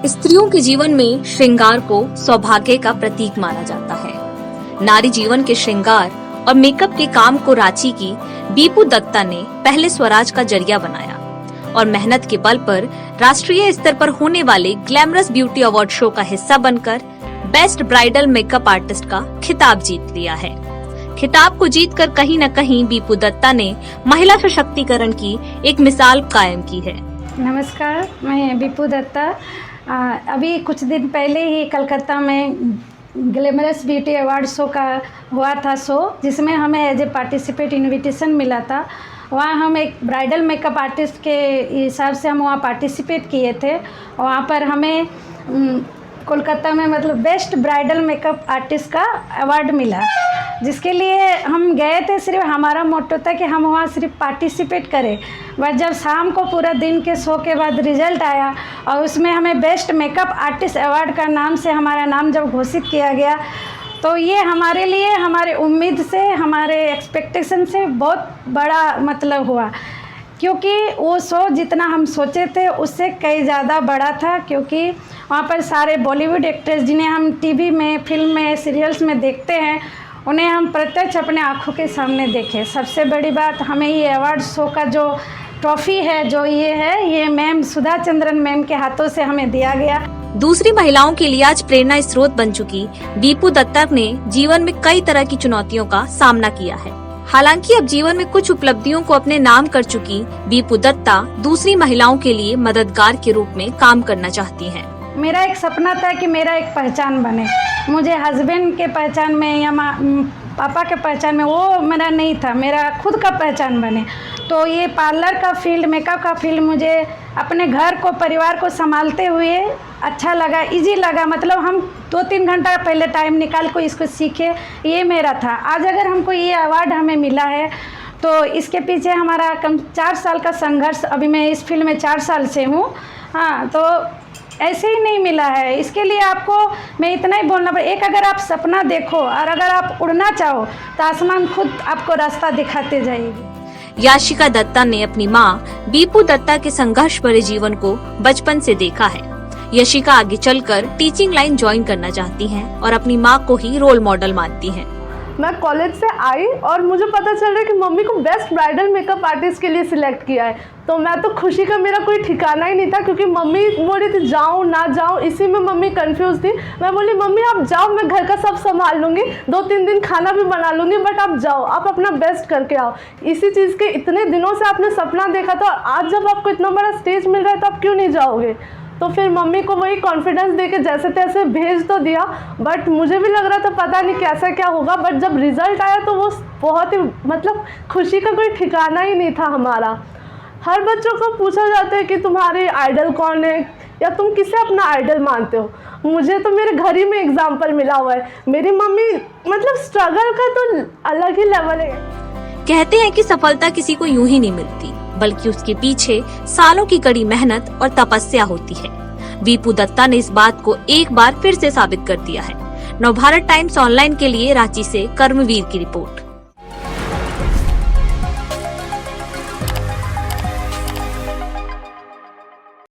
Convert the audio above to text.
स्त्रियों के जीवन में श्रृंगार को सौभाग्य का प्रतीक माना जाता है। नारी जीवन के श्रृंगार और मेकअप के काम को रांची की बीपू दत्ता ने पहले स्वराज का जरिया बनाया और मेहनत के बल पर राष्ट्रीय स्तर पर होने वाले ग्लैमरस ब्यूटी अवार्ड शो का हिस्सा बनकर बेस्ट ब्राइडल मेकअप आर्टिस्ट का खिताब जीत लिया है। खिताब को जीतकर कहीं न कहीं बीपू दत्ता ने महिला सशक्तिकरण की एक मिसाल कायम की है। नमस्कार, मैं बीपू दत्ता। अभी कुछ दिन पहले ही कलकत्ता में ग्लैमरस ब्यूटी अवार्ड शो का हुआ था शो, जिसमें हमें एज ए पार्टिसिपेट इनविटेशन मिला था। वहाँ हम एक ब्राइडल मेकअप आर्टिस्ट के हिसाब से हम वहाँ पार्टिसिपेट किए थे। वहाँ पर हमें कोलकाता में मतलब बेस्ट ब्राइडल मेकअप आर्टिस्ट का अवार्ड मिला, जिसके लिए हम गए थे। सिर्फ हमारा मोटो था कि हम वहाँ सिर्फ पार्टिसिपेट करें। बट जब शाम को पूरा दिन के शो के बाद रिजल्ट आया और उसमें हमें बेस्ट मेकअप आर्टिस्ट अवार्ड का नाम से हमारा नाम जब घोषित किया गया, तो ये हमारे लिए हमारे उम्मीद से, हमारे एक्सपेक्टेशन से बहुत बड़ा मतलब हुआ, क्योंकि वो शो जितना हम सोचे थे उससे कई ज़्यादा बड़ा था। क्योंकि वहाँ पर सारे बॉलीवुड एक्ट्रेस जिन्हें हम टीवी में, फिल्म में, सीरियल्स में देखते हैं, उन्हें हम प्रत्यक्ष अपने आँखों के सामने देखे। सबसे बड़ी बात, हमें ये अवार्ड शो का जो ट्रॉफी है, जो ये मैम सुधा चंद्रन मैम के हाथों से हमें दिया गया। दूसरी महिलाओं के लिए आज प्रेरणा स्रोत बन चुकी बीपू दत्ता ने जीवन में कई तरह की चुनौतियों का सामना किया है। हालांकि अब जीवन में कुछ उपलब्धियों को अपने नाम कर चुकी बीपू दत्ता दूसरी महिलाओं के लिए मददगार के रूप में काम करना चाहती हैं। मेरा एक सपना था कि मेरा एक पहचान बने। मुझे हस्बैंड के पहचान में या पापा के पहचान में वो मेरा नहीं था, मेरा खुद का पहचान बने। तो ये पार्लर का फील्ड, मेकअप का फील्ड मुझे अपने घर को, परिवार को संभालते हुए अच्छा लगा, इजी लगा। मतलब हम 2-3 घंटा पहले टाइम निकाल को इसको सीखे, ये मेरा था। आज अगर हमको ये अवार्ड हमें मिला है तो इसके पीछे हमारा कम 4 साल का संघर्ष, अभी मैं इस फील्ड में 4 साल से हूँ। हाँ, तो ऐसे ही नहीं मिला है। इसके लिए आपको मैं इतना ही बोलना पड़े, एक अगर आप सपना देखो और अगर आप उड़ना चाहो तो आसमान खुद आपको रास्ता दिखाते जाएगी। याशिका दत्ता ने अपनी मां बीपू दत्ता के संघर्ष भरे जीवन को बचपन से देखा है। यशिका आगे चलकर टीचिंग लाइन ज्वाइन करना चाहती हैं और अपनी मां को ही रोल मॉडल मानती हैं। मैं कॉलेज से आई और मुझे पता चल रहा है कि मम्मी को बेस्ट ब्राइडल मेकअप आर्टिस्ट के लिए सिलेक्ट किया है। तो मैं तो खुशी का मेरा कोई ठिकाना ही नहीं था, क्योंकि मम्मी बोल रही थी जाऊँ ना जाऊँ, इसी में मम्मी कंफ्यूज थी। मैं बोली मम्मी आप जाओ, मैं घर का सब संभाल लूँगी, 2-3 दिन खाना भी बना लूँगी, बट आप जाओ, आप अपना बेस्ट करके आओ। इसी चीज़ के इतने दिनों से आपने सपना देखा था, आज जब आपको इतना बड़ा स्टेज मिल रहा है तो आप क्यों नहीं जाओगे। तो फिर मम्मी को वही कॉन्फिडेंस दे के जैसे तैसे भेज तो दिया, बट मुझे भी लग रहा था पता नहीं कैसा क्या होगा। बट जब रिज़ल्ट आया तो वो बहुत ही मतलब खुशी का कोई ठिकाना ही नहीं था हमारा। हर बच्चों को पूछा जाता है कि तुम्हारे आइडल कौन है या तुम किसे अपना आइडल मानते हो। मुझे तो मेरे घर ही में एग्जाम्पल मिला हुआ है। मेरी मम्मी मतलब स्ट्रगल का तो अलग ही लेवल है। कहते हैं कि सफलता किसी को यूं ही नहीं मिलती, बल्कि उसके पीछे सालों की कड़ी मेहनत और तपस्या होती है। बीपू दत्ता ने इस बात को एक बार फिर से साबित कर दिया है। नवभारत टाइम्स ऑनलाइन के लिए रांची से कर्मवीर की रिपोर्ट।